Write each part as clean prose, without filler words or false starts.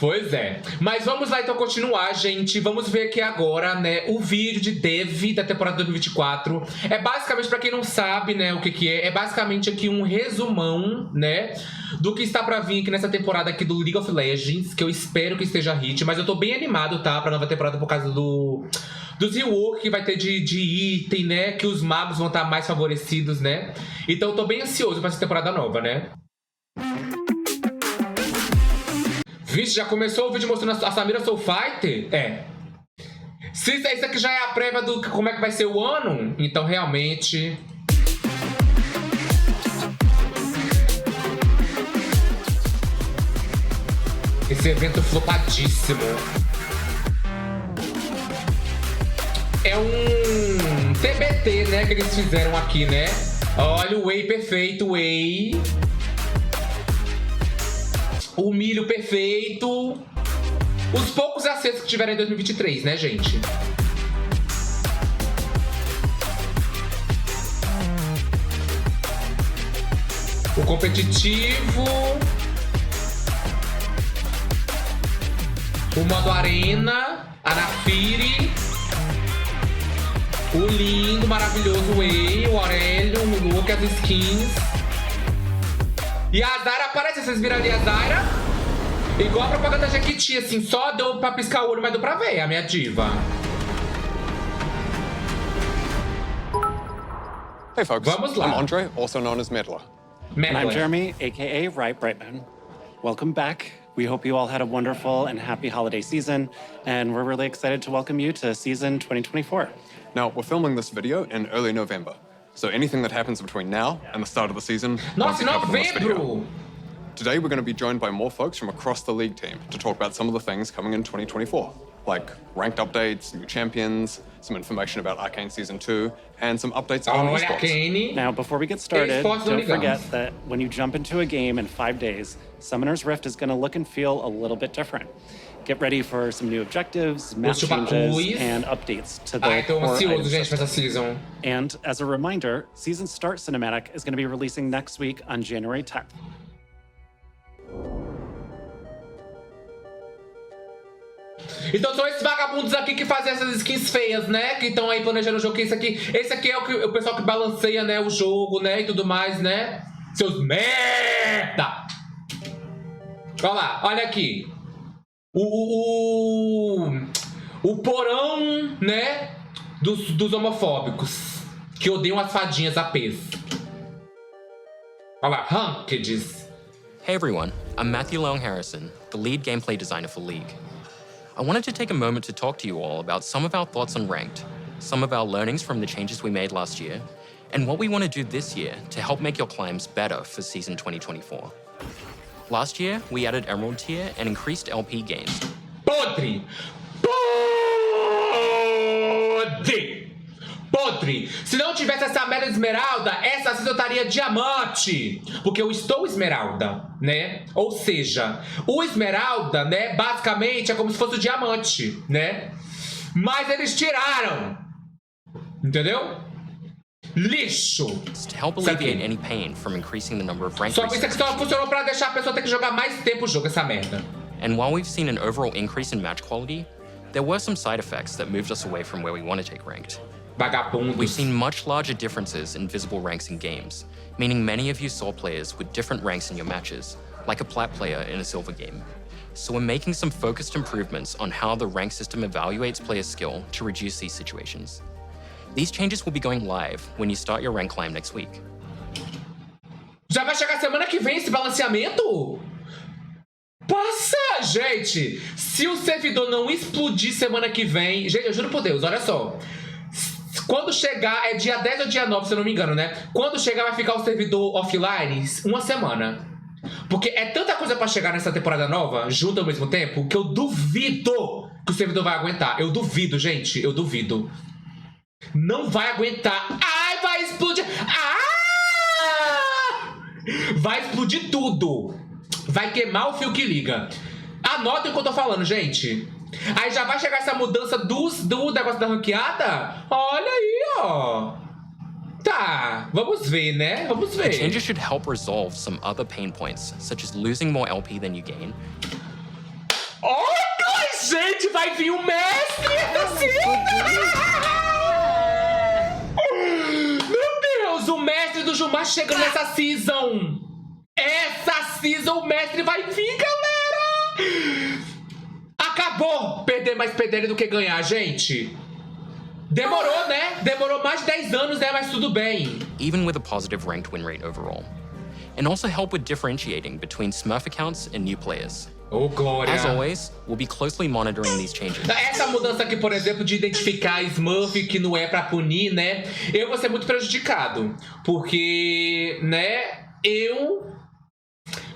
Pois é. Mas vamos lá então continuar, gente. Vamos ver aqui agora, né, o vídeo de Dev da temporada 2024. É basicamente, pra quem não sabe, né, o que é. É basicamente aqui um resumão, né, do que está pra vir aqui nessa temporada aqui do League of Legends, que eu espero que esteja hit. Mas eu tô bem animado, tá, pra nova temporada por causa dos rework que vai ter de item, né, que os magos vão estar mais favorecidos, né. Então eu tô bem ansioso pra essa temporada nova, né. Vixe, já começou o vídeo mostrando a Samira Soul Fighter? É. Se isso aqui já é a prévia do como é que vai ser o ano, então realmente... Esse evento flopadíssimo. É um TBT, né, que eles fizeram aqui, né? Olha o whey perfeito, whey... O milho perfeito. Os poucos acertos que tiveram em 2023, né, gente? O competitivo. O modo arena. A Nafiri. O lindo, maravilhoso Whey. O Aurélio. O Lucas, as skins. E a Zyra aparece, vocês viram ali a Zyra? Igual a propaganda da Jequiti, assim, só deu pra piscar o olho, mas deu pra ver, a minha diva. Hey folks, Vamos lá. I'm Andre, also known as Medler. And I'm Jeremy, aka Right Brightman. Welcome back. We hope you all had a wonderful and happy holiday season, and we're really excited to welcome you to season 2024. Now, we're filming this video in early November. So anything that happens between now and the start of the season won't Nossa, be covered in this video. novembro! Today we're going to be joined by more folks from across the league team to talk about some of the things coming in 2024, like ranked updates, new champions, some information about Arcane Season 2, and some updates on Olha, esports. Arcane. Now, before we get started, Esportes don't não forget ligamos. that when you jump into a game in 5 days, Summoner's Rift is going to look and feel a little bit different. Get ready for some new objectives, map changes, and updates to the Tô core ansioso, item gente, pra essa system. season. And as a reminder, Season Start Cinematic is going to be releasing next week on January 10th. Então são esses vagabundos aqui que fazem essas skins feias, né? Que estão aí planejando o jogo. Que esse aqui é o pessoal que balanceia, né, o jogo, né? E tudo mais, né? Seus merda! Olha lá, olha aqui. O porão, né? Dos homofóbicos. Que odeiam as fadinhas apês. Olha lá, Rankeds. Hey everyone, I'm Matthew Long Harrison, the lead gameplay designer for League. I wanted to take a moment to talk to you all about some of our thoughts on Ranked, some of our learnings from the changes we made last year, and what we want to do this year to help make your climbs better for Season 2024. Last year, we added Emerald tier and increased LP gains. Podre! Podre! Podre! Se não tivesse essa merda de esmeralda, essa season eu estaria diamante! Porque eu estou esmeralda, né? Ou seja, o esmeralda, né, basicamente é como se fosse o diamante, né? Mas eles tiraram! Entendeu? Lixo! To help alleviate any pain from increasing the number of ranked Só que isso aqui só funcionou pra deixar a pessoa ter que jogar mais tempo o jogo, essa merda. And while we've seen an overall increase in match quality, there were some side effects that moved us away from where we want to take Ranked. Vagabundos. We've seen much larger differences in visible ranks in games, meaning many of you saw players with different ranks in your matches, like a plat player in a silver game. So we're making some focused improvements on how the rank system evaluates player skill to reduce these situations. These changes will be going live when you start your rank climb next week. Já vai chegar semana que vem esse balanceamento? Passa, gente! Se o servidor não explodir semana que vem... Gente, eu juro por Deus, olha só. Quando chegar, é dia 10 ou dia 9, se eu não me engano, né? Quando chegar, vai ficar o servidor offline uma semana. Porque é tanta coisa pra chegar nessa temporada nova, junto ao mesmo tempo, que eu duvido que o servidor vai aguentar. Eu duvido, gente. Eu duvido. Não vai aguentar. Ai, vai explodir. Ah! Vai explodir tudo. Vai queimar o fio que liga. Anotem o que eu tô falando, gente. Aí já vai chegar essa mudança do negócio da ranqueada. Olha aí, ó. Tá Tá, vamos ver, né? Vamos ver. The changes should help resolve some other pain points, such as losing more LP than you gain. Olha, gente, vai vir o mestre essa Meu Deus, o mestre do Jumargem chegando nessa season. Essa season o mestre vai vir, galera. Acabou perder mais PDL do que ganhar, gente. Demorou, né? Demorou mais de 10 anos, né? Mas tudo bem. Even with a positive ranked win rate overall. And also help with differentiating between Smurf accounts and new players. Oh, glória. As always, we'll be closely monitoring these changes. Essa mudança aqui, por exemplo, de identificar Smurf que não é pra punir, né? Eu vou ser muito prejudicado. Porque, né? Eu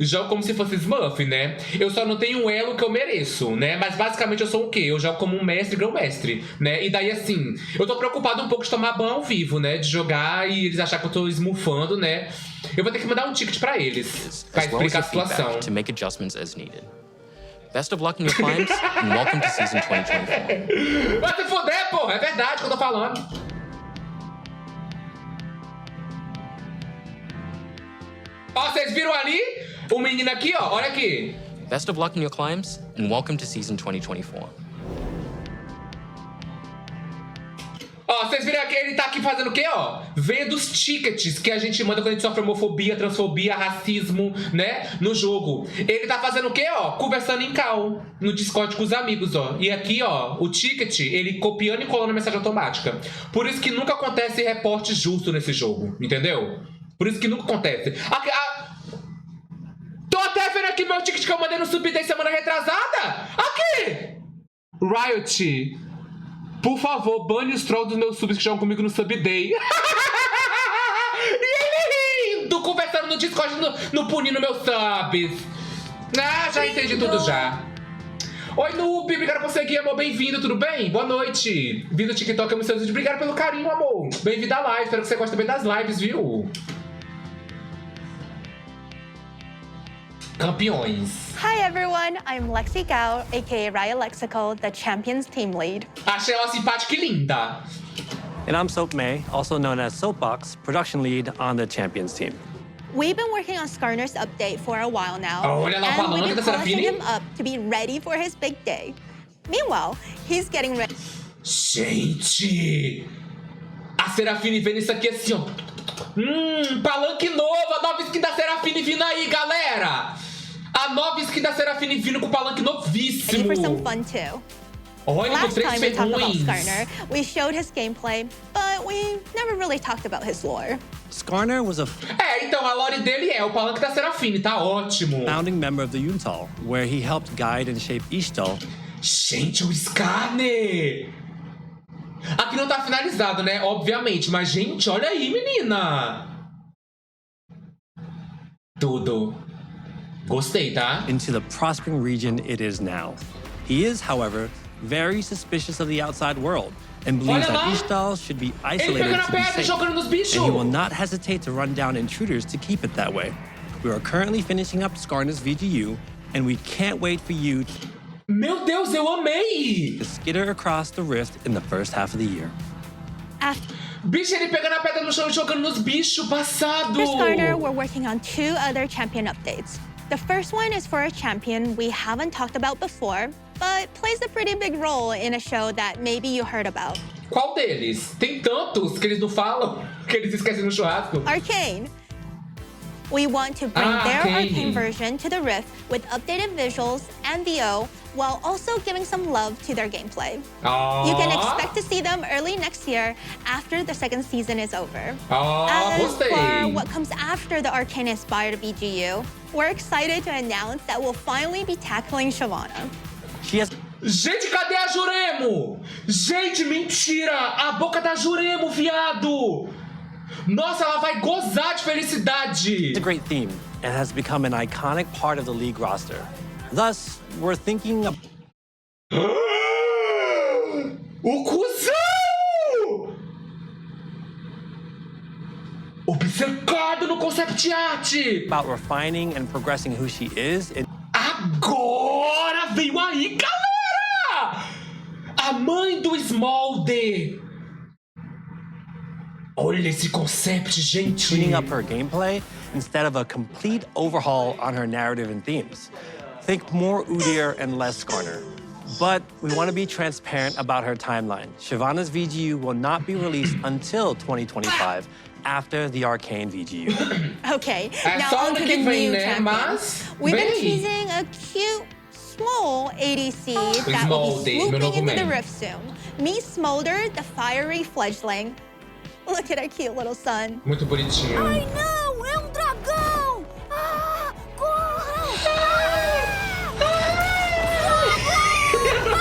jogo como se fosse Smurf, né? Eu só não tenho um elo que eu mereço, né? Mas basicamente eu sou o quê? Eu jogo como um mestre, grão-mestre, né? E daí, assim, eu tô preocupado um pouco de tomar ban ao vivo, né? De jogar e eles acharem que eu tô smurfando, né? Eu vou ter que mandar um ticket pra eles, pra As well as explicar a your feedback situação. to make adjustments as needed. Best of luck in your climbs, and welcome to season 2024. Vai se fuder, porra! É verdade que eu tô falando. Ó, vocês viram ali? O menino aqui, ó. Olha aqui. Best of luck in your climbs, and welcome to season 2024. Ó, vocês viram aqui? Ele tá aqui fazendo o quê, ó? Vendo os tickets que a gente manda quando a gente sofre homofobia, transfobia, racismo, né? No jogo. Ele tá fazendo o quê, ó? Conversando em call, no Discord com os amigos, ó. E aqui, ó, o ticket, ele copiando e colando a mensagem automática. Por isso que nunca acontece reporte justo nesse jogo, entendeu? Por isso que nunca acontece. Tô até vendo aqui meu ticket que eu mandei no Subday semana retrasada. Aqui! Riot, por favor, bane os trolls dos meus subs que jogam comigo no Subday. E ele rindo, conversando no Discord, no punindo meus subs. Ah, já entendi tudo já. Oi, Noob, obrigado por seguir, amor. Bem-vindo, tudo bem? Boa noite. Vindo do TikTok, amo seus vídeos. Obrigado pelo carinho, amor. Bem-vindo à live. Espero que você goste bem das lives, viu? Campeões. Hi everyone, I'm Lexi Gao, aka Raya Lexical, the Champions Team Lead. Achei ela simpática e linda. And I'm Soap May, also known as Soapbox, production lead on the Champions team. We've been working on Skarner's update for a while now, Olha lá, and we've falando been da polishing Serafine. him up to be ready for his big day. Meanwhile, he's getting ready. Gente! A Serafine vendo isso aqui assim, ó. Palanque novo, a nova skin da Serafine vindo aí, galera! A nova skin da Serafine vindo com o palanque Ready novíssimo. for some fun too. Olha, com Last 3 time we talked about ferrões. Skarner, we showed his gameplay, but we never really talked about his lore. Skarner was a É, então a lore dele é o palanque da Serafine, tá ótimo. founding member of the Yuntal, where he helped guide and shape Ishtal. Gente, o Skarner! Aqui não tá finalizado, né? Obviamente, mas gente, olha aí, menina! Tudo. Gostei, tá? Into the prospering region it is now. He is, however, very suspicious of the outside world and believes Olha that lá. Ishtal should be Ele isolated pegando a to be pedra e safe, jogando nos and he will bichos. not hesitate to run down intruders to keep it that way. We are currently finishing up Skarner's VGU, and we can't wait for you Meu Deus, eu amei! to skitter across the rift in the first half of the year. After Bicho, ele pegando a pedra no chão e jogando nos bichos, passado! Skarner, we're working on 2 other champion updates. The first one is for a champion we haven't talked about before, but plays a pretty big role in a show that maybe you heard about. Qual deles? Tem tantos que eles não falam, que eles esquecem no churrasco. Arcane. We want to bring their Arcane. Arcane version to the Rift with updated visuals and VO, while also giving some love to their gameplay. You can expect to see them early next year after the second season is over. As Gostei! for what comes after the Arcane-inspired VGU, we're excited to announce that we'll finally be tackling Shyvana. She has Gente, cadê a Juremo? Gente, mentira! A boca da Juremo, viado! Nossa, ela vai gozar de felicidade! a great theme and has become an iconic part of the league roster. Thus, we're thinking of O cuzão! Obcecado no concept art! about refining and progressing who she is and Agora veio aí, galera! A mãe do Smolder! Olha esse concept, gente. Tuning up her gameplay instead of a complete overhaul on her narrative and themes. Think more Udyr and less Skarner. But we want to be transparent about her timeline. Shyvana's VGU will not be released until 2025, after the Arcane VGU. Okay, É now só on ano to que the vem, new né? champion. Mas, We've been bem. teasing a cute, small ADC that will be Smolder, meu swooping novo into the main. Rift soon. Meet Smolder, the fiery fledgling. Look at our cute little son. Muito bonitinho. Ai, não! É um dragão! Ah, corra!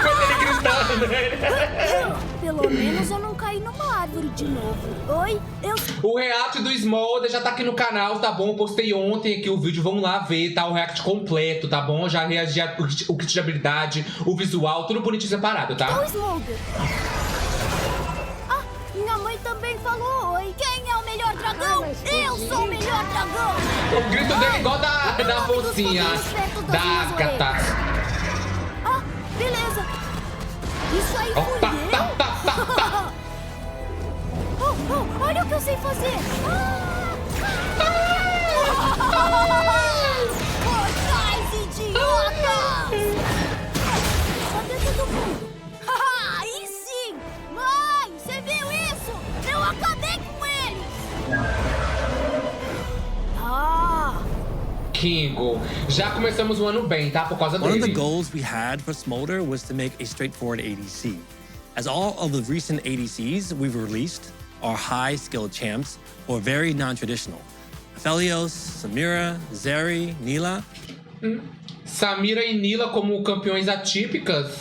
Quando ele gritando, né? Pelo menos eu não caí numa árvore de novo. Oi, O react do Smolder já tá aqui no canal, tá bom? Eu postei ontem aqui o vídeo, vamos lá ver, tá? O react completo, tá bom? Já reagi o kit de habilidade, o visual, tudo bonitinho separado, tá? O Smolder. Ah, minha mãe também falou oi. Quem é o melhor dragão? Eu sou o melhor dragão! O grito dele é igual da mocinha, da Agatha. Ah, beleza. Isso aí Ó, fui pá, eu? pá, pá, pá, pá. Oh, olha o que eu sei fazer. Mortais idiotas! Cadê todo mundo? Aí sim! Mãe, você viu isso? Eu acabei com eles! Ah! Kingo, já começamos o ano bem, tá? Por causa One of the dele. goals we had for Smolder was to make a straightforward ADC. As all of the recent ADCs we've released are high-skilled champs or very non-traditional. Aphelios, Samira, Zeri, Nila. Samira e Nila como campeões atípicas.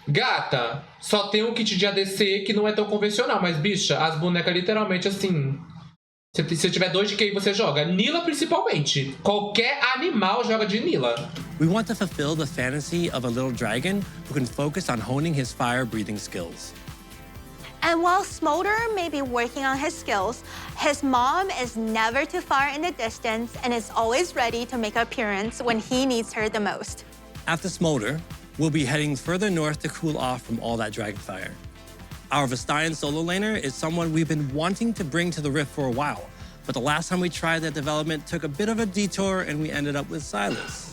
Gata, só tem um kit de ADC que não é tão convencional, mas bicha, as bonecas literalmente assim... Se tiver 2 de QI, você joga. Nila principalmente. Qualquer animal joga de Nila. We want to fulfill the fantasy of a little dragon who can focus on honing his fire-breathing skills. And while Smolder may be working on his skills, his mom is never too far in the distance and is always ready to make an appearance when he needs her the most. After Smolder, we'll be heading further north to cool off from all that dragon fire. Our Vestayan solo laner is someone we've been wanting to bring to the Rift for a while, but the last time we tried that development took a bit of a detour and we ended up with Silas.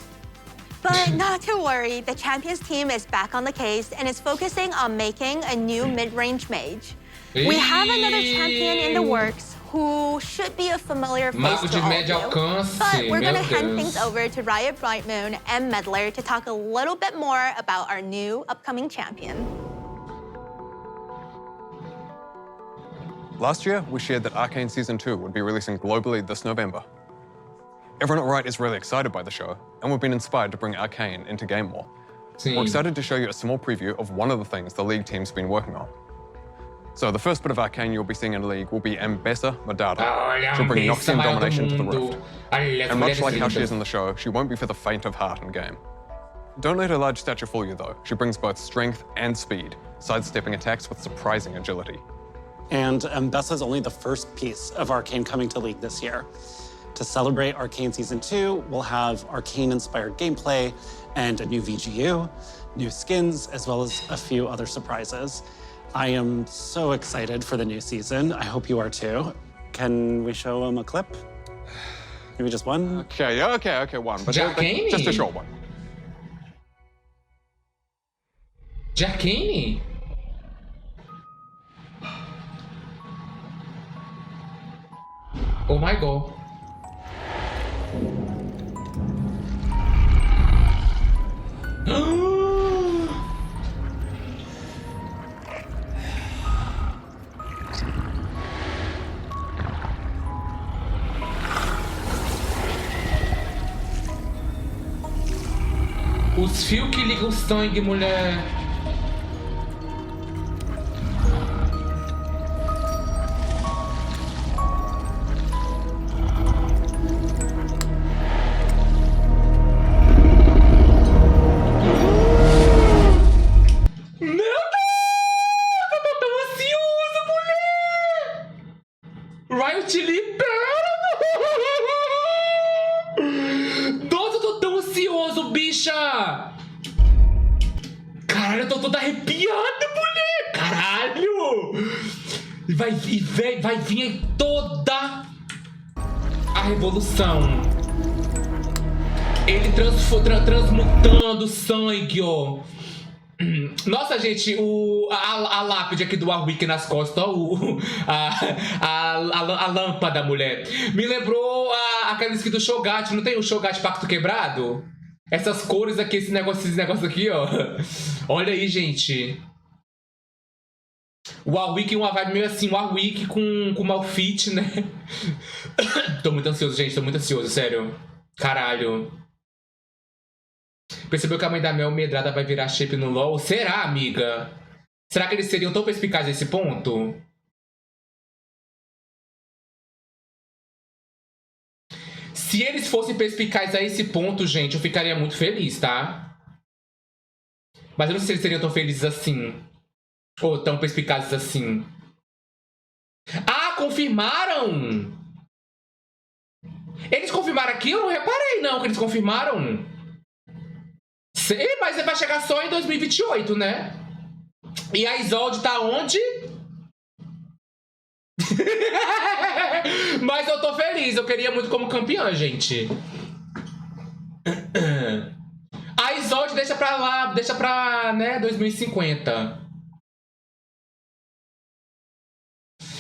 But not to worry, the Champions team is back on the case and is focusing on making a new mid-range mage. We have another champion in the works who should be a familiar face Mago to de all of médio you. alcance, But we're meu gonna hand Deus. things over to Riot Brightmoon and Meddler to talk a little bit more about our new upcoming champion. Last year, we shared that Arcane Season 2 would be releasing globally this November. Everyone at Riot is really excited by the show, and we've been inspired to bring Arcane into game more. Sim. We're excited to show you a small preview of one of the things the League team's been working on. So the first bit of Arcane you'll be seeing in the League will be Ambessa Madara. Olha, She'll bring a besta Noxian maior do domination to the mundo. Rift. Olha, as And much mulheres like how she lindas. is in the show, she won't be for the faint of heart in game. Don't let her large stature fool you, though. She brings both strength and speed, sidestepping attacks with surprising agility. And Ambessa is only the first piece of Arcane coming to League this year. To celebrate Arcane Season 2, we'll have Arcane-inspired gameplay and a new VGU, new skins, as well as a few other surprises. I am so excited for the new season. I hope you are too. Can we show them a clip? Maybe just one? Okay, one. But Arcane? just a short one. De Arcane? Oh my god. Os fios que ligam o sangue, mulher. Meu Deus! Eu tô tão ansioso, mulher! Riot libera! Nossa, eu tô tão ansioso, bicha! Caralho, eu tô toda arrepiada, mulher! Caralho! Vai vir aí toda a revolução. Ele transmutando sangue, ó. Nossa, gente, a lápide aqui do Warwick nas costas, ó, a lâmpada, mulher. Me lembrou aquela skin do Shogat, não tem o Shogat Pacto Quebrado? Essas cores aqui, esses negócios aqui, ó. Olha aí, gente. O Warwick, uma vibe meio assim, o Warwick com Malfit, né? Tô muito ansioso, gente, tô muito ansioso, sério. Caralho. Percebeu que a mãe da Mel medrada vai virar shape no LoL? Será, amiga? Será que eles seriam tão perspicazes nesse ponto? Se eles fossem perspicazes a esse ponto, gente, eu ficaria muito feliz, tá? Mas eu não sei se eles seriam tão felizes assim. Ou tão perspicazes assim. Ah, confirmaram! Eles confirmaram aqui? Eu não reparei, não, que eles confirmaram. Mas vai chegar só em 2028, né? E a Isolde tá onde? Mas eu tô feliz, eu queria muito como campeã, gente. A Isolde deixa pra lá, deixa pra, né, 2050.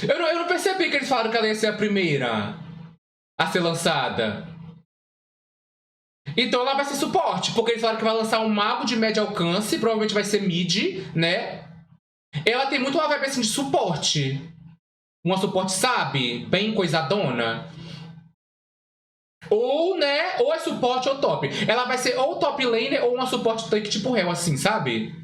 Eu não percebi que eles falaram que ela ia ser a primeira a ser lançada. Então ela vai ser suporte, porque eles falaram que vai lançar um mago de médio alcance, provavelmente vai ser mid, né? Ela tem muito uma vibe assim de suporte. Uma suporte, sabe? Bem coisadona. Ou, né? Ou é suporte ou top. Ela vai ser ou top laner ou uma suporte tank tipo Hell, assim, sabe?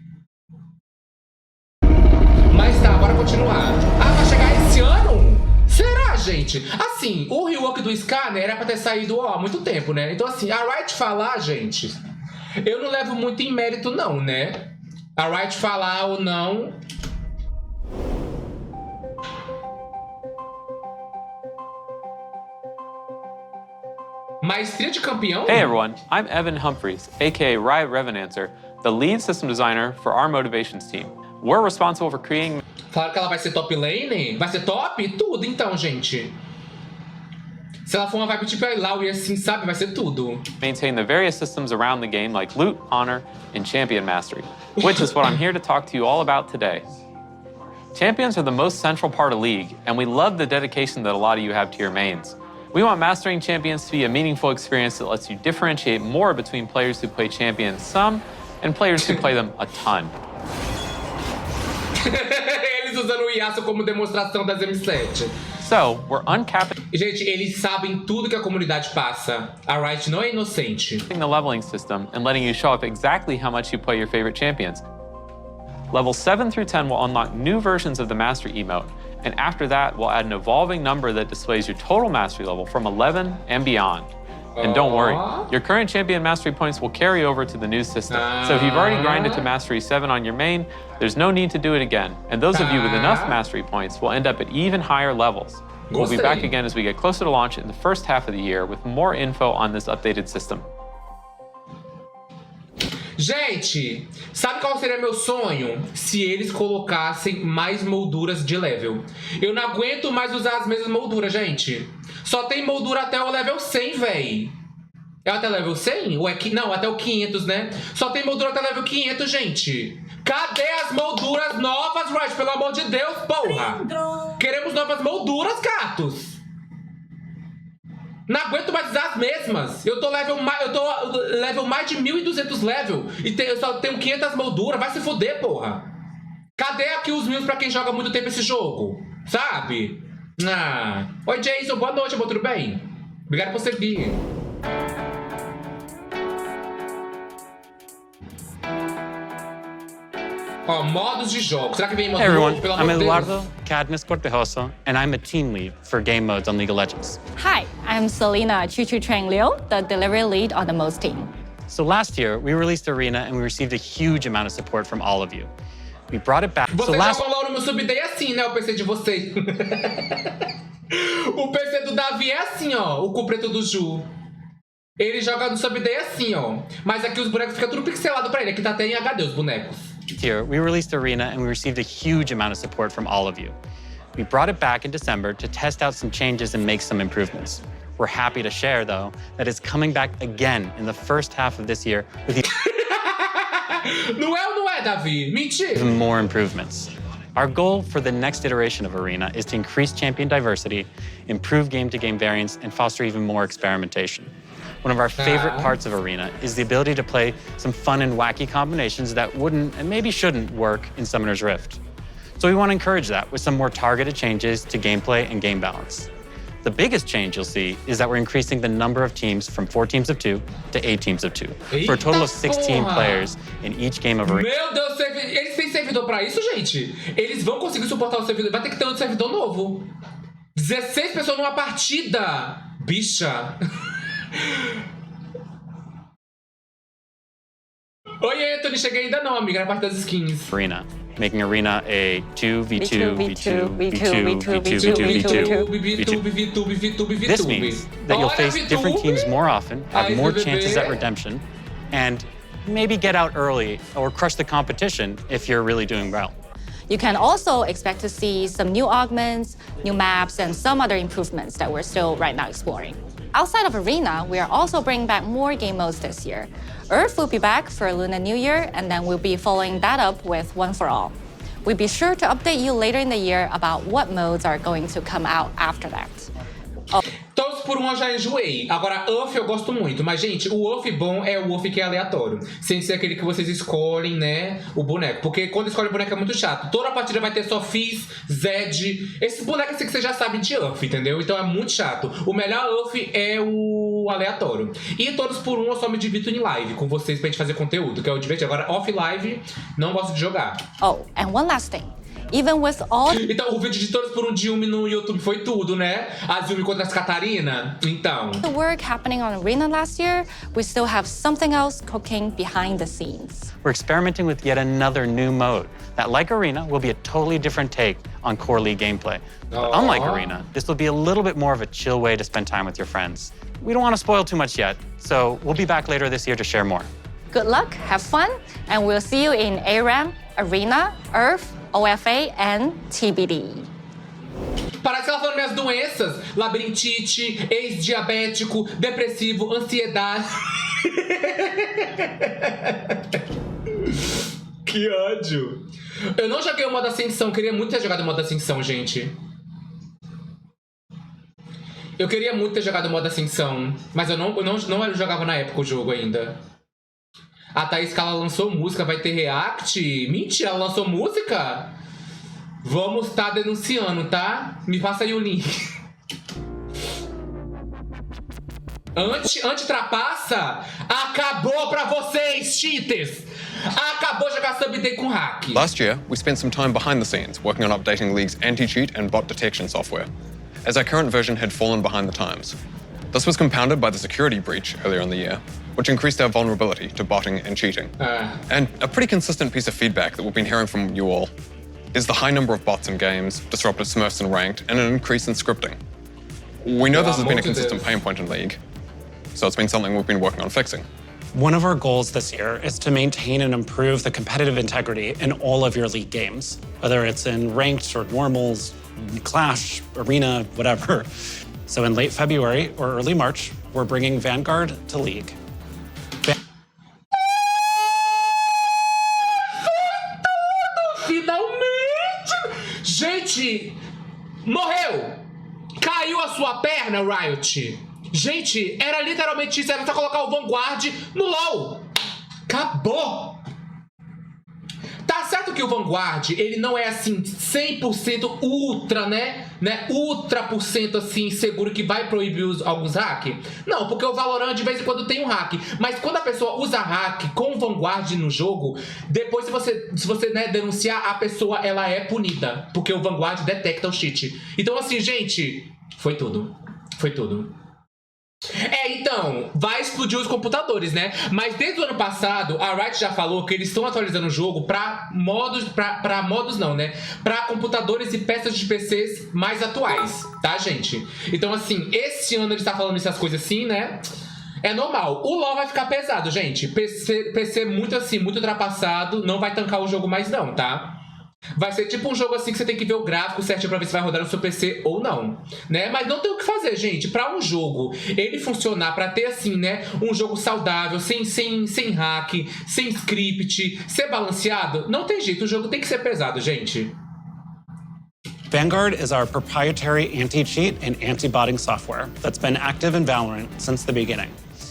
Mas tá, bora continuar. Ah, vai chegar esse ano? Será, gente? Assim, o rework do Scanner era pra ter saído há muito tempo, né? Então, assim, a Riot falar, gente, eu não levo muito em mérito, não, né? A Riot falar ou não. Maestria de campeão? Hey everyone, I'm Evan Humphreys, aka Riot Revenancer, the lead system designer for our motivations team. We're responsible for creating... Falaram que ela vai ser top lane? Vai ser top? Tudo então, gente. Se ela for uma vibe tipo Ilau e assim, sabe? Vai ser tudo. Maintain the various systems around the game like loot, honor, and champion mastery, which is what I'm here to talk to you all about today. Champions are the most central part of League, and we love the dedication that a lot of you have to your mains. We want mastering champions to be a meaningful experience that lets you differentiate more between players who play champions some and players who play them a ton. Eles usando o Yasuo como demonstração das M7. So, we're uncapping Gente, eles sabem tudo que a comunidade passa. A Riot não é inocente. the leveling system and letting you show up exactly how much you play your favorite champions. Levels 7 through 10 will unlock new versions of the Mastery emote, and after that, we'll add an evolving number that displays your total Mastery level from 11 and beyond. And don't worry, your current champion mastery points will carry over to the new system. So if you've already grinded to Mastery 7 on your main, there's no need to do it again. And those of you with enough mastery points will end up at even higher levels. We'll be back again as we get closer to launch in the first half of the year with more info on this updated system. Gente, sabe qual seria meu sonho? Se eles colocassem mais molduras de level. Eu não aguento mais usar as mesmas molduras, gente. Só tem moldura até o level 100, véi. É até level 100? Ou é que... Não, até o 500, né? Só tem moldura até level 500, gente. Cadê as molduras novas, Riot? Pelo amor de Deus, porra. Queremos novas molduras, gatos. Não aguento mais usar as mesmas. Eu tô level mais de 1.200 level. E eu só tenho 500 molduras. Vai se fuder, porra. Cadê aqui os meus pra quem joga muito tempo esse jogo? Sabe? Ah. Oi, Jason. Boa noite, amor. Tudo bem? Obrigado por seguir. Ó, modos de jogo. Será que vem modo Hey everyone, novo? Pelo I'm amor de Deus. Eduardo Cadmus Cortejoso, and I'm a team lead for game modes on League of Legends. Hi, I'm Selena Chuchu Chang Liu, the delivery lead on the MOS team. So last year, we released Arena, and we received a huge amount of support from all of you. We brought it back. Você jogou LOL no meu sub-day assim, né? O PC de vocês. O PC do Davi é assim, ó. O cu preto do Ju. Ele joga no sub-day assim, ó. Mas aqui os bonecos ficam tudo pixelado pra ele. Aqui tá até em HD os bonecos. Here, we released Arena, and we received a huge amount of support from all of you. We brought it back in December to test out some changes and make some improvements. We're happy to share, though, that it's coming back again in the first half of this year with Não é ou não é, Davi? Mentira! even more improvements. Our goal for the next iteration of Arena is to increase champion diversity, improve game-to-game variance, and foster even more experimentation. One of our favorite parts of Arena is the ability to play some fun and wacky combinations that wouldn't and maybe shouldn't work in Summoner's Rift. So we want to encourage that with some more targeted changes to gameplay and game balance. The biggest change you'll see is that we're increasing the number of teams from 4 teams of 2 to 8 teams of 2, for a total of 16 players in each game of Arena. Meu Deus, eles têm servidor pra isso, gente? Eles vão conseguir suportar o servidor, vai ter que ter um servidor novo. 16 pessoas numa partida! Bicha! Oi, Anthony, cheguei ainda não, amiga, na parte das skins. Arena, making Arena a 2v2, v2, v2, V2, v2, V2, V2, V2. This means that you'll face different teams more often, have more chances at redemption, and maybe get out early or crush the competition if you're really doing well. You can also expect to see some new augments, new maps, and some other improvements that we're still right now exploring. Outside of Arena, we are also bringing back more game modes this year. Earth will be back for Lunar New Year, and then we'll be following that up with One for All. We'll be sure to update you later in the year about what modes are going to come out after that. Todos por um eu já enjoei. Agora, Uff eu gosto muito. Mas, gente, o Uff bom é o Uff que é aleatório. Sem ser aquele que vocês escolhem, né, o boneco. Porque quando escolhe o boneco é muito chato. Toda a partida vai ter só Fizz, Zed. Esses bonecos assim que vocês já sabem de Uff, entendeu? Então é muito chato. O melhor Uff é o aleatório. E todos por um eu só me divirto em live com vocês pra gente fazer conteúdo, que é o divertido. Agora, off live, não gosto de jogar. Oh, and one last thing. Even with all... Então, o vídeo de todos por um de Yumi no YouTube foi tudo, né? As Yumi contra as Catarina. Então... the work happening on Arena last year, we still have something else cooking behind the scenes. We're experimenting with yet another new mode that, like Arena, will be a totally different take on core League gameplay. But unlike Arena, this will be a little bit more of a chill way to spend time with your friends. We don't want to spoil too much yet, so we'll be back later this year to share more. Good luck, have fun, and we'll see you in ARAM, Arena, Earth, OFA, and TBD. Parece que ela falando minhas doenças. Labirintite, ex-diabético, depressivo, ansiedade. Que ódio. Eu não joguei o modo Ascensão. Queria muito ter jogado o modo Ascensão, gente. Eu queria muito ter jogado o modo Ascensão. Mas eu não jogava na época o jogo ainda. A Thaís que ela lançou música, vai ter react? Mentira, ela lançou música? Vamos estar denunciando, tá? Me passa aí o link. Anti-trapaça? Acabou pra vocês, cheaters! Acabou jogar sub-day com hack. Last year, we spent some time behind the scenes working on updating League's anti-cheat and bot detection software, as our current version had fallen behind the times. This was compounded by the security breach earlier in the year, which increased our vulnerability to botting and cheating. And a pretty consistent piece of feedback that we've been hearing from you all is the high number of bots in games, disrupted smurfs in ranked, and an increase in scripting. We know this has been a consistent pain point in League, so it's been something we've been working on fixing. One of our goals this year is to maintain and improve the competitive integrity in all of your League games, whether it's in ranked or normals, Clash, Arena, whatever. So in late February or early March, we're bringing Vanguard to League. Finalmente! Gente, morreu! Caiu a sua perna, Riot! Gente, era literalmente isso, era só colocar o Vanguard no LoL! Acabou! Tá certo que o Vanguard, ele não é assim 100% ultra, né? Ultra por cento assim seguro que vai proibir alguns hacks? Não, porque o Valorant de vez em quando tem um hack. Mas quando a pessoa usa hack com o Vanguard no jogo, depois se você né, denunciar, a pessoa ela é punida. Porque o Vanguard detecta o cheat. Então assim, gente, foi tudo. Foi tudo. Então, vai explodir os computadores, né? Mas desde o ano passado, a Riot já falou que eles estão atualizando o jogo pra modos, pra computadores e peças de PCs mais atuais, tá, gente? Então, assim, esse ano eles estão falando essas coisas assim, né? É normal. O LoL vai ficar pesado, gente. PC muito assim, muito ultrapassado, não vai tancar o jogo mais não, tá? Vai ser tipo um jogo assim que você tem que ver o gráfico certinho pra ver se vai rodar no seu PC ou não, né? Mas não tem o que fazer, gente. Pra um jogo, ele funcionar, pra ter assim, né? Um jogo saudável, sem hack, sem script, ser balanceado, não tem jeito. O jogo tem que ser pesado, gente. Vanguard is our proprietary anti-cheat and anti-botting software that's been active in Valorant since the beginning.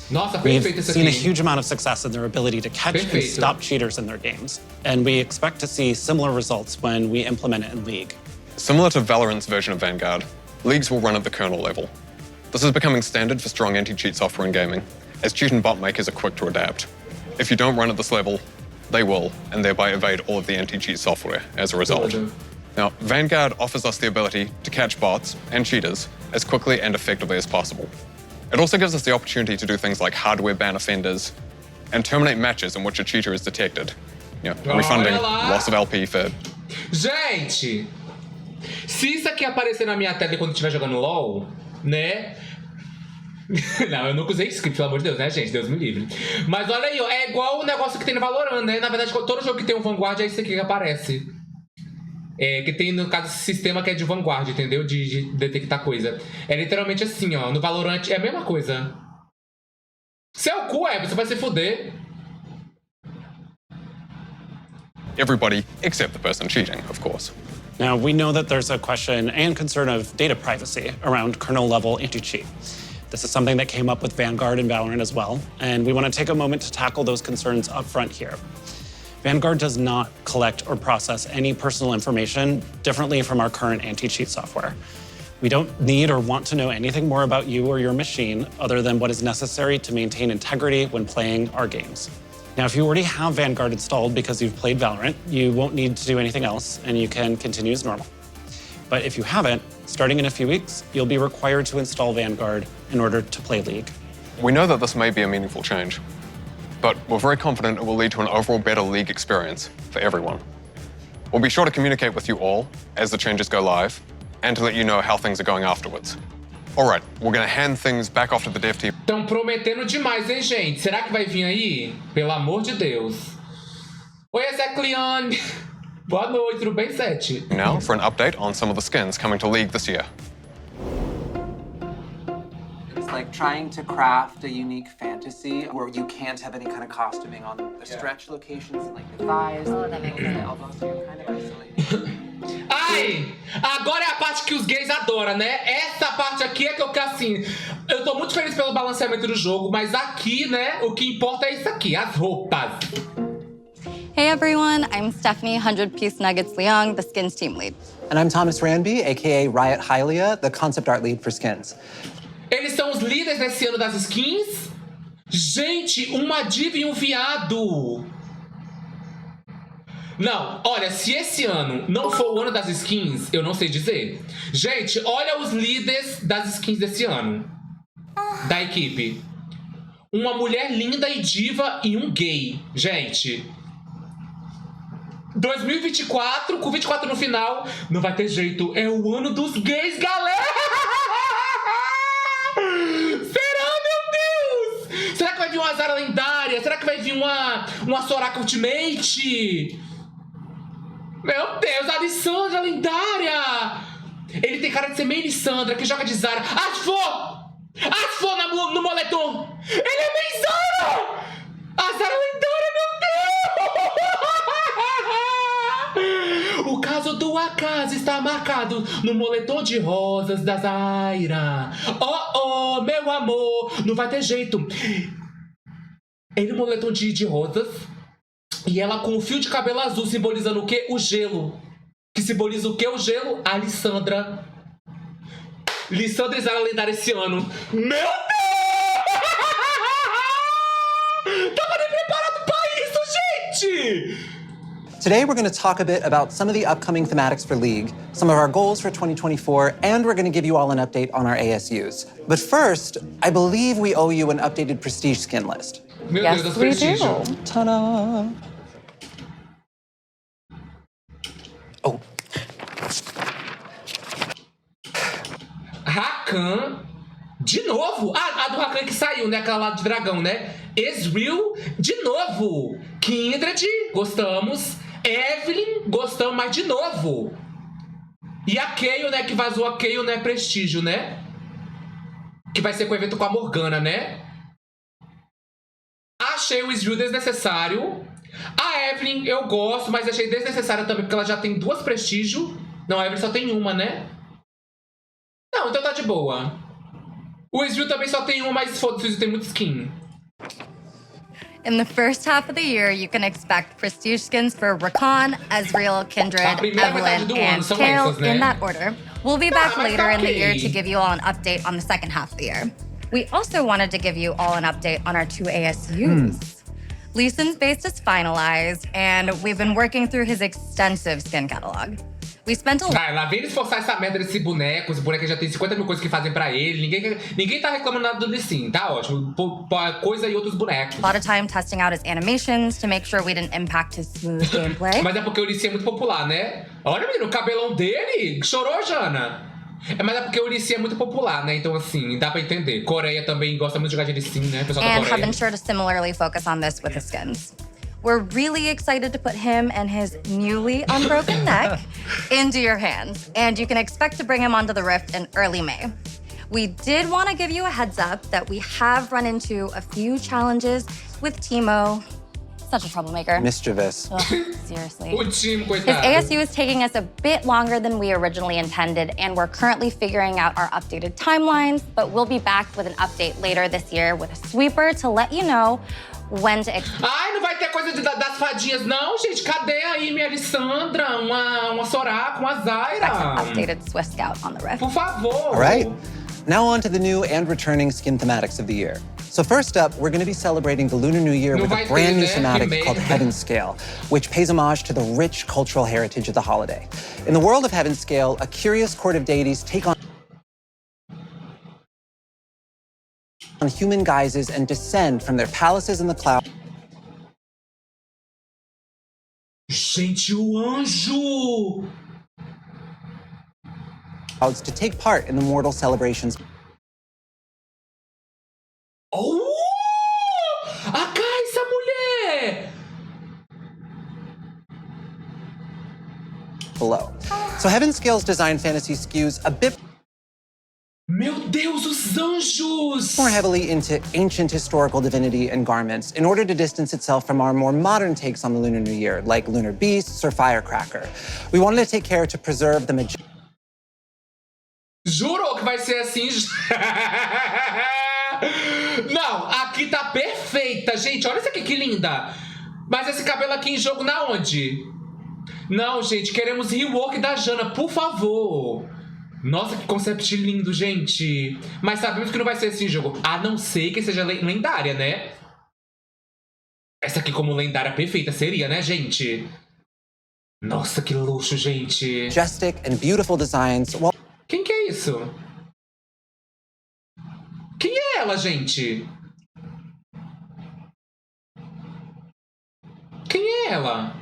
Nossa, We've perfeito isso seen a aqui. huge amount of success in their ability to catch and stop cheaters in their games, and we expect to see similar results when we implement it in League. Similar to Valorant's version of Vanguard, leagues will run at the kernel level. This is becoming standard for strong anti-cheat software in gaming, as cheat and bot makers are quick to adapt. If you don't run at this level, they will, and thereby evade all of the anti-cheat software as a result. Now, Vanguard offers us the ability to catch bots and cheaters as quickly and effectively as possible. It also gives us the opportunity to do things like hardware ban offenders and terminate matches in which a cheater is detected. You know, refunding loss of LP for... Gente, se isso aqui aparecer na minha tela quando eu estiver jogando LOL, né? Não, eu nunca usei script, pelo amor de Deus, né, gente? Deus me livre. Mas olha aí, ó, é igual o negócio que tem no Valorant, né? Na verdade, todo jogo que tem um Vanguard é isso aqui que aparece. É, que tem, no caso, esse sistema que é de vanguarda, entendeu? De detectar coisa. É literalmente assim, ó. No Valorant é a mesma coisa. Seu cu, você vai se fuder. Everybody except the person cheating, of course. Now, we know that there's a question and concern of data privacy around kernel-level anti-cheat. This is something that came up with Vanguard and Valorant as well, and we want to take a moment to tackle those concerns up front here. Vanguard does not collect or process any personal information differently from our current anti-cheat software. We don't need or want to know anything more about you or your machine other than what is necessary to maintain integrity when playing our games. Now, if you already have Vanguard installed because you've played Valorant, you won't need to do anything else and you can continue as normal. But if you haven't, starting in a few weeks, you'll be required to install Vanguard in order to play League. We know that this may be a meaningful change, but we're very confident it will lead to an overall better League experience for everyone. We'll be sure to communicate with you all as the changes go live and to let you know how things are going afterwards. All right, we're going to hand things back off to the dev team. Estão prometendo demais, hein, gente? Será que vai vir aí? Pelo amor de Deus. Oi, essa é a Cleone. Boa noite, tudo bem, Sete? Now for an update on some of the skins coming to League this year. It's like trying to craft a unique fantasy where you can't have any kind of costuming on the stretch locations, like the thighs, the elbows, so you're kind of isolating. Ai! Agora é a parte que os gays adoram, né? Essa parte aqui é que eu quero assim. Eu tô muito feliz pelo balanceamento do jogo, mas aqui, né, o que importa é isso aqui, as roupas. Hey everyone, I'm Stephanie 100-Piece Nuggets Leong, the Skins team lead. And I'm Thomas Ranby, aka Riot Hylia, the concept art lead for Skins. Eles são os líderes desse ano das skins? Gente, uma diva e um viado! Não, olha, se esse ano não for o ano das skins, eu não sei dizer. Gente, olha os líderes das skins desse ano. Da equipe. Uma mulher linda e diva e um gay. Gente. 2024, com 24 no final, não vai ter jeito. É o ano dos gays, galera! Será, meu Deus? Será que vai vir uma Zyra lendária? Será que vai vir uma Soraka Ultimate? Meu Deus, a Lissandra lendária! Ele tem cara de ser meio Lissandra, que joga de Zyra. Asfo no moletom! Ele é meio Zyra! A Zyra lendária, meu Deus! O caso do acaso está marcado no moletom de rosas da Zyra. Oh, meu amor, não vai ter jeito. Ele no moletom de rosas. E ela com o fio de cabelo azul, simbolizando o quê? O gelo. Que simboliza o quê? O gelo? A Lissandra. Lissandra e Zyra lendária esse ano. Meu Deus! Tava nem preparado pra isso, gente! Today, we're going to talk a bit about some of the upcoming thematics for League, some of our goals for 2024, and we're going to give you all an update on our ASUs. But first, I believe we owe you an updated Prestige skin list. Meu Deus, das prestígio. Ta-da! Oh. Rakan. De novo? A do Rakan que saiu, né? Aquela lá de dragão, né? Ezreal. De novo. Kindred. Gostamos. Evelyn, gostamos, mas de novo. E a Kayle, né, que vazou a Kayle, né, Prestígio, né? Que vai ser com o evento com a Morgana, né? Achei o Zyra desnecessário. A Evelyn eu gosto, mas achei desnecessária também, porque ela já tem 2 Prestígio. Não, a Evelyn só tem uma, né? Não, então tá de boa. O Zyra também só tem uma, mas foda-se, tem muito skin. In the first half of the year, you can expect prestige skins for Rakan, Ezreal, Kindred, Evelyn, and Kayle, essas, né? in that order. We'll be back later in the year to give you all an update on the second half of the year. We also wanted to give you all an update on our 2 ASUs. Lee Sin's base is finalized, and we've been working through his extensive skin catalog. We spent a lá vem ele esforçar essa merda desse boneco. Esse boneco já tem 50 mil coisas que fazem pra ele. Ninguém tá reclamando nada do Lee Sin, tá ótimo. Coisa e outros bonecos. A lot of time testing out his animations to make sure we didn't impact his smooth gameplay. Mas é porque o Lee Sin é muito popular, né? Olha, menino, o cabelão dele. Chorou, Jana? Mas é porque o Lee Sin é muito popular, né? Então, assim, dá pra entender. Coreia também gosta muito de jogar de Lee Sin, né? Pessoal da And Coreia. have been sure to similarly focus on this with his skins. We're really excited to put him and his newly unbroken neck into your hands, and you can expect to bring him onto the Rift in early May. We did want to give you a heads up that we have run into a few challenges with Teemo. Such a troublemaker. Mischievous. Ugh, seriously. O time, His coitado. ASU is taking us a bit longer than we originally intended, and we're currently figuring out our updated timelines, but we'll be back with an update later this year with a sweeper to let you know when to expect. Ai, não vai ter coisa das fadinhas, não, gente. Cadê aí minha Alessandra, uma Soraka, uma Zyra? Updated Swift Scout on the Rift. Por favor. All right. Now on to the new and returning skin thematics of the year. So first up, we're going to be celebrating the Lunar New Year with a brand new thematic called Heaven Scale, which pays homage to the rich cultural heritage of the holiday. In the world of Heaven Scale, a curious court of deities take on human guises and descend from their palaces in the clouds. Gente, o anjo! To take part in the mortal celebrations. Oh! A Kaisa, mulher! Below. So Heaven Scale's design fantasy skews a bit Meu Deus, os anjos! more heavily into ancient historical divinity and garments in order to distance itself from our more modern takes on the Lunar New Year, like lunar beasts or firecracker. We wanted to take care to preserve the Jurou que vai ser assim? Não, aqui tá perfeita, gente. Olha isso aqui, que linda. Mas esse cabelo aqui em jogo na onde? Não, gente, queremos rework da Jana, por favor. Nossa, que concept lindo, gente. Mas sabemos que não vai ser assim em jogo. A não ser que seja lendária, né? Essa aqui como lendária perfeita seria, né, gente? Nossa, que luxo, gente. majestic and beautiful designs. Well, quem que é isso? Quem é ela, gente? Quem é ela?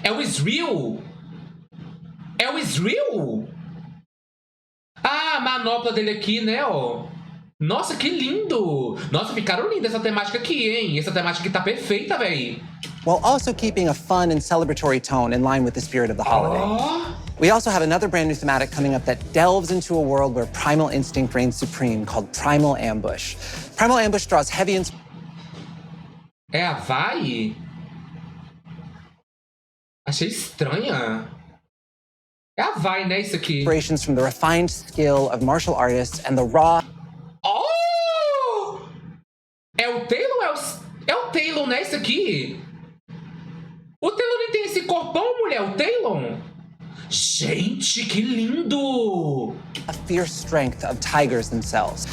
É o Ezreal? É o Ezreal? Ah, a manopla dele aqui, né, ó. Nossa, que lindo! Nossa, ficaram lindas essa temática aqui, hein? Essa temática aqui tá perfeita, véi. while also keeping a fun and celebratory tone in line with the spirit of the holiday. We also have another brand new thematic coming up that delves into a world where primal instinct reigns supreme, called Primal Ambush. Primal Ambush draws heavy É a Vai? Achei estranha. É a Vai, né, isso aqui? inspirations from the refined skill of martial artists and the raw Oh! É o Taylor? É o Taylor, né, isso aqui? O Taylor nem tem esse corpão, mulher, o Taylor? Gente, que lindo! a fierce strength of tigers themselves.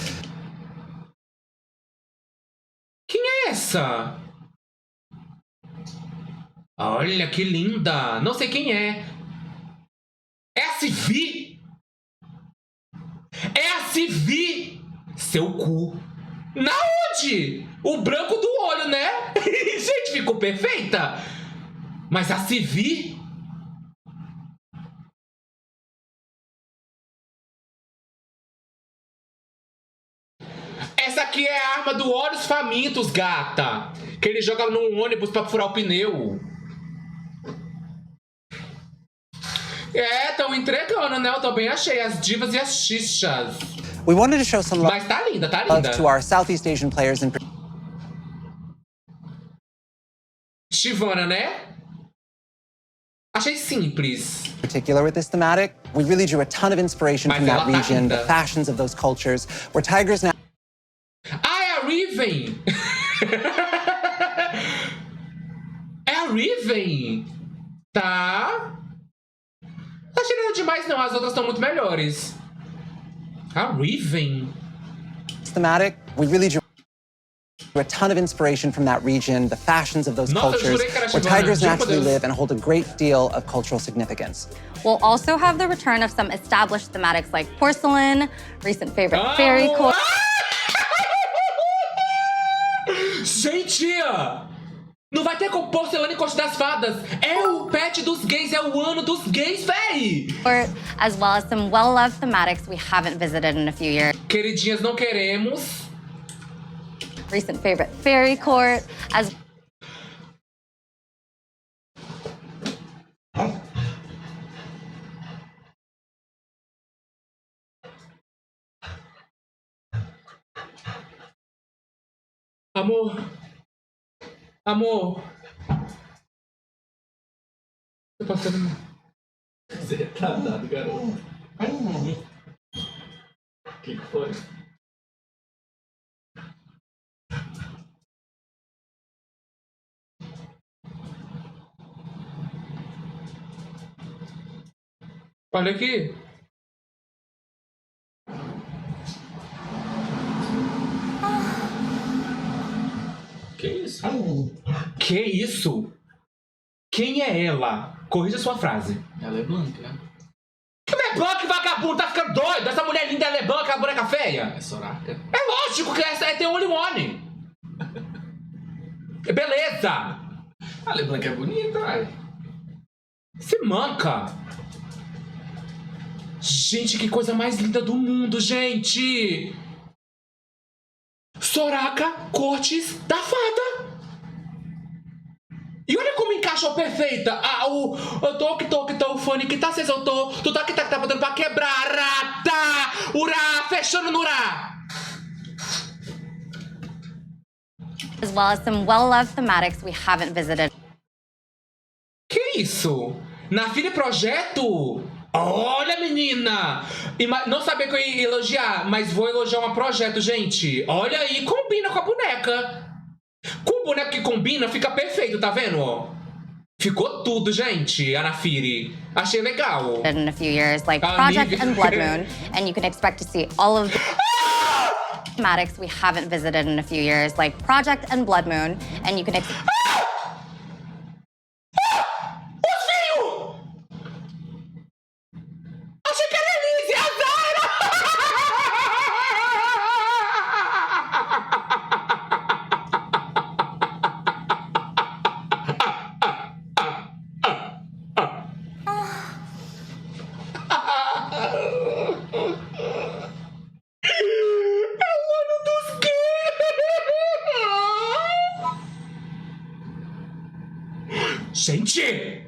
Quem é essa? Olha, que linda! Não sei quem é. É a Civi? É a Civi! Seu cu. Na onde? O branco do olho, né? Gente, ficou perfeita! Mas a Civi... Essa aqui é a arma do Olhos Famintos, gata. Que ele joga num ônibus pra furar o pneu. É, estão entregando, né? Eu também achei as divas e as xixas. We wanted to show some love Mas tá linda, tá linda. to our Southeast Asian players in Shivana, né? Achei simples. particular with this thematic. We really drew a ton of inspiration from that ela tá region, the linda. fashions of those cultures, where tigers now Ah, é a Riven! É a Riven! Tá. Tá cheirando demais, não. As outras estão muito melhores. A Riven. thematic. We really drew a ton of inspiration from that region, the fashions of those Nossa, eu cultures, jurei que era where Shivana, tigers juro por naturally Deus. live and hold a great deal of cultural significance. We'll also have the return of some established thematics like porcelain, recent favorite fairy core. Gente! Não vai ter com porcelana e corte das fadas. É o pet dos gays, é o ano dos gays, véi! As well as some well-loved thematics we haven't visited in a few years. Queridinhas, não queremos. Recent favorite fairy court, as Amor. Amor. Eu tô passando... Você é retardado, garoto. O que foi? Olha aqui. Que isso? Que isso? Quem é ela? Corrija sua frase. Ela é branca, né? Que não é branca, vagabundo? Tá ficando doido? Essa mulher linda, ela é branca, a boneca feia? É Soraka. É lógico que essa é The Only One. Beleza. A LeBlanc é bonita, ai. Se manca. Gente, que coisa mais linda do mundo, gente. Soraka, cortes da fada. E olha como encaixou perfeita. Ah, o fone que tá acesa, tu tá que tá botando pra quebrar. Tá, urá, fechando no urá. as well as some well-loved thematics we haven't visited. Que isso? Na Filha Projeto? Olha, menina! Não sabia que eu ia elogiar, mas vou elogiar um projeto, gente. Olha aí, combina com a boneca. Com o boneco que combina, fica perfeito, tá vendo? Ó? Ficou tudo, gente, Anafiri. Achei legal. In a few years, like Project and Blood Moon, and you can expect to see all of the thematics we haven't visited in a few years, like Project and Blood Moon, and you can expect. Achei que era Elise, a Zyra! É o ano dos gays! Gente!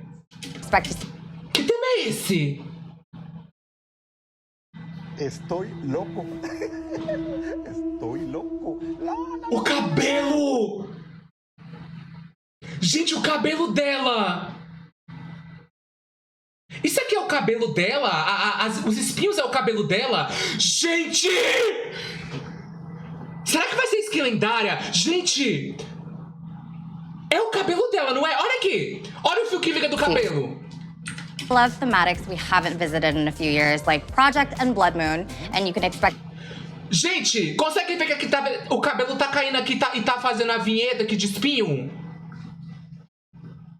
Que tema é esse? Estoy loco. Estoy loco. O cabelo! Gente, o cabelo dela! Isso aqui é o cabelo dela? Os espinhos é o cabelo dela? Gente! Será que vai ser skin lendária? Gente! É o cabelo dela, não é? Olha aqui! Olha o fio que liga do cabelo! Love thematics we haven't visited in a few years, like Project and Blood Moon, and you can expect. Gente, consegue ver que aqui tá, o cabelo tá caindo aqui e tá fazendo a vinheta aqui de espinho?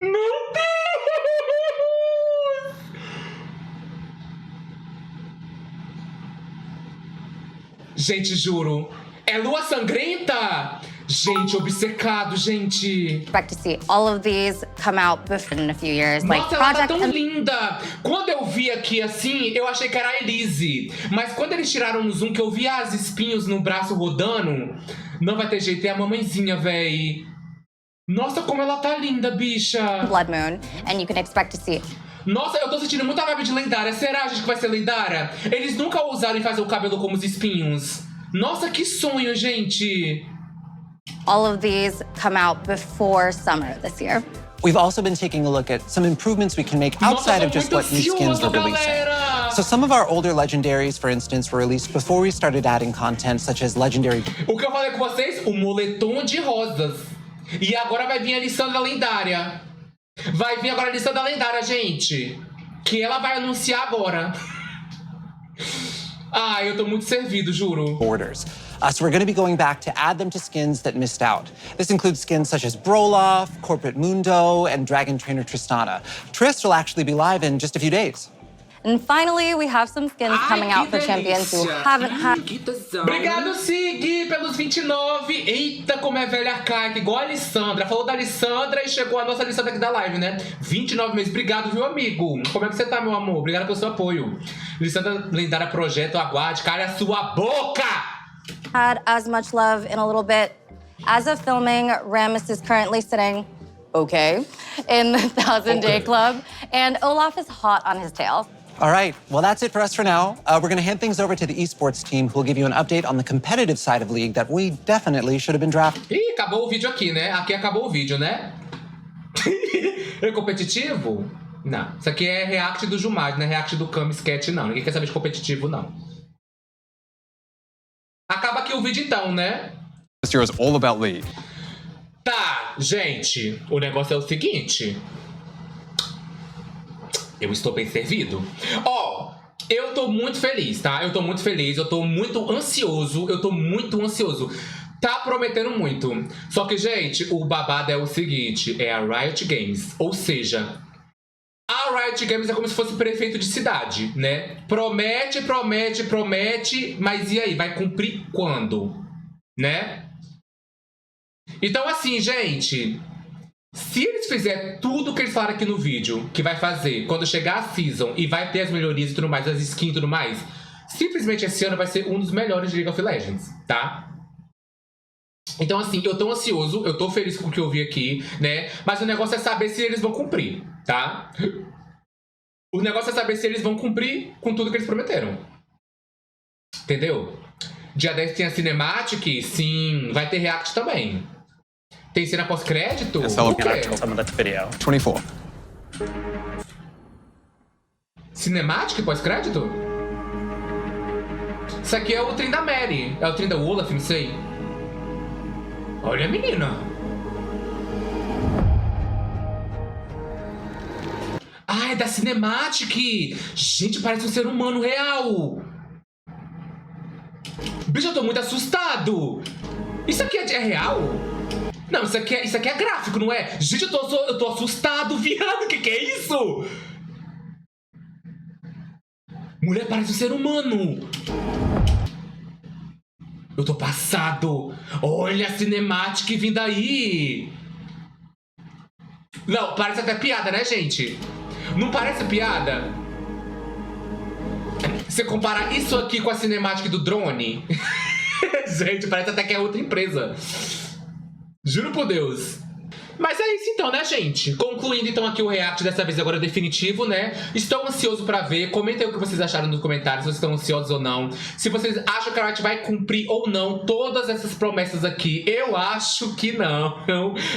Meu Deus! Gente, juro. É lua sangrenta? Gente, obcecado, gente. Expect to see all of these come out in a few years, like Nossa, ela tá Project tão and linda! Quando eu vi aqui assim, eu achei que era a Elise. Mas quando eles tiraram um zoom, que eu vi as espinhos no braço rodando, não vai ter jeito, é a mamãezinha, véi. Nossa, como ela tá linda, bicha. Blood Moon, and you can expect to see. Nossa, eu tô sentindo muita vibe de lendária. Será, gente, que vai ser lendária? Eles nunca ousaram em fazer o cabelo como os espinhos. Nossa, que sonho, gente. All of these come out before summer this year. We've also been taking a look at some improvements we can make outside of just what new skins we're releasing. So some of our older legendaries, for instance, were released before we started adding content such as legendary... O que eu falei com vocês? O moletom de rosas. E agora vai vir a lição da lendária. Vai vir agora a lição da lendária, gente. Que ela vai anunciar agora. Ah, eu tô muito servido, juro. Borders. So we're going to be going back to add them to skins that missed out. This includes skins such as Broloff, Corporate Mundo, and Dragon Trainer Tristana. Trist will actually be live in just a few days. And finally, we have some skins coming out for champions who haven't had... Obrigado, Sig, pelos 29. Eita, como é velha Arcane, igual a Alessandra. Falou da Alessandra e chegou a nossa Alessandra aqui da live, né? 29 meses. Obrigado, viu, amigo? Como é que você tá, meu amor? Obrigado pelo seu apoio. Alessandra, lendária projeto, aguarde. Cala a sua boca! Had as much love in a little bit. As of filming, Rammus is currently sitting, okay, in the 1,000-day club, and Olaf is hot on his tail. All right, well, that's it for us for now. We're going to hand things over to the esports team, who will give you an update on the competitive side of League that we definitely should have been drafting. Ih, acabou o vídeo aqui, né? Aqui acabou o vídeo, né? É competitivo? Não. Isso aqui é react do Jumargem, não é react do Cam Sketch, não. Ninguém quer saber de competitivo, não. Acaba aqui o vídeo então, né? This year is all about League. Tá, gente. O negócio é o seguinte. Eu estou bem servido. Ó, eu tô muito feliz, tá? Eu tô muito feliz, eu tô muito ansioso. Tá prometendo muito. Só que, gente, o babado é o seguinte. É a Riot Games. Ou seja, a Riot Games é como se fosse prefeito de cidade, né? Promete, mas e aí? Vai cumprir quando? Né? Então, assim, gente... Se eles fizerem tudo que eles falaram aqui no vídeo, que vai fazer quando chegar a season e vai ter as melhorias e tudo mais, as skins e tudo mais, simplesmente esse ano vai ser um dos melhores de League of Legends, tá? Então, assim, eu tô ansioso, eu tô feliz com o que eu vi aqui, né? Mas o negócio é saber se eles vão cumprir, tá? O negócio é saber se eles vão cumprir com tudo que eles prometeram. Entendeu? Dia 10 tem a Cinematic, sim, vai ter react também. Tem cena pós-crédito? O quê? 24. Cinematic pós-crédito? Isso aqui é o trem da Mary. É o trem da Olaf, não sei. Olha a menina. Ah, é da Cinematic. Gente, parece um ser humano real. Bicho, eu tô muito assustado. Isso aqui é real? Não, isso aqui é gráfico, não é? Gente, eu tô assustado, viado. Que é isso? Mulher, parece um ser humano. Eu tô passado. Olha a Cinematic vindo aí. Não, parece até piada, né, gente? Não parece piada? Você comparar isso aqui com a Cinematic do drone? Gente, parece até que é outra empresa. Juro por Deus. Mas é isso então, né, gente? Concluindo então aqui o react, dessa vez agora definitivo, né? Estou ansioso pra ver. Comentem o que vocês acharam nos comentários, se vocês estão ansiosos ou não. Se vocês acham que a Riot vai cumprir ou não todas essas promessas aqui. Eu acho que não.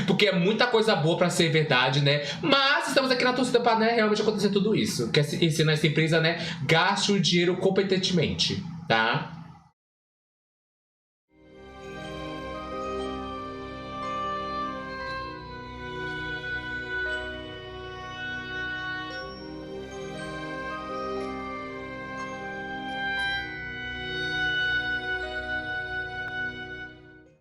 Porque é muita coisa boa pra ser verdade, né? Mas estamos aqui na torcida pra, né, realmente acontecer tudo isso. Que ensinar essa empresa, né, gaste o dinheiro competentemente, tá?